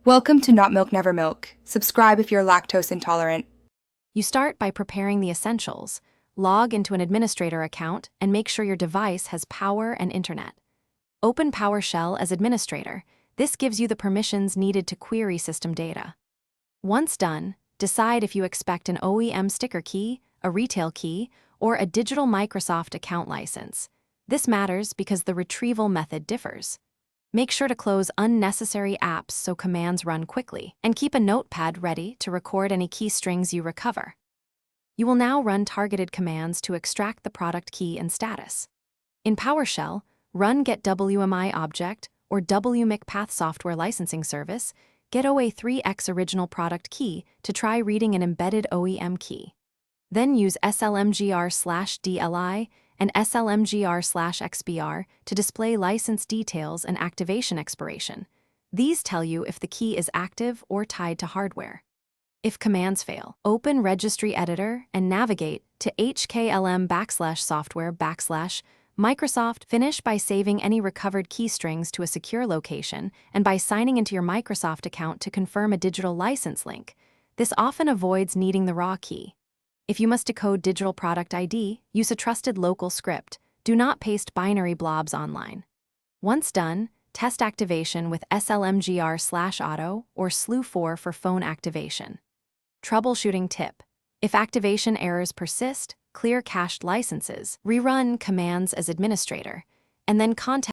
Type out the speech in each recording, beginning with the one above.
Welcome to Not Milk Never Milk. Subscribe if you're lactose intolerant. You start by preparing the essentials. Log into an administrator account and make sure your device has power and internet. Open PowerShell as administrator. This gives you the permissions needed to query system data. Once done, decide if you expect an OEM sticker key, a retail key, or a digital Microsoft account license. This matters because the retrieval method differs. Make sure to close unnecessary apps so commands run quickly, and keep a notepad ready to record any key strings you recover. You will now run targeted commands to extract the product key and status. In PowerShell, run getWMI object or WMIC Path Software Licensing Service, getOA3X original product key to try reading an embedded OEM key. Then use slmgr/DLI and slmgr/XBR to display license details and activation expiration. These tell you if the key is active or tied to hardware. If commands fail, open Registry Editor and navigate to hklm/software/Microsoft. Finish by saving any recovered key strings to a secure location and by signing into your Microsoft account to confirm a digital license link. This often avoids needing the raw key. If you must decode digital product ID, use a trusted local script. Do not paste binary blobs online. Once done, test activation with slmgr/auto or SLU4 for phone activation. Troubleshooting tip: if activation errors persist, clear cached licenses, rerun commands as administrator, and then contact.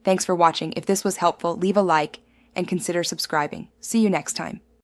Thanks for watching. If this was helpful, leave a like and consider subscribing. See you next time.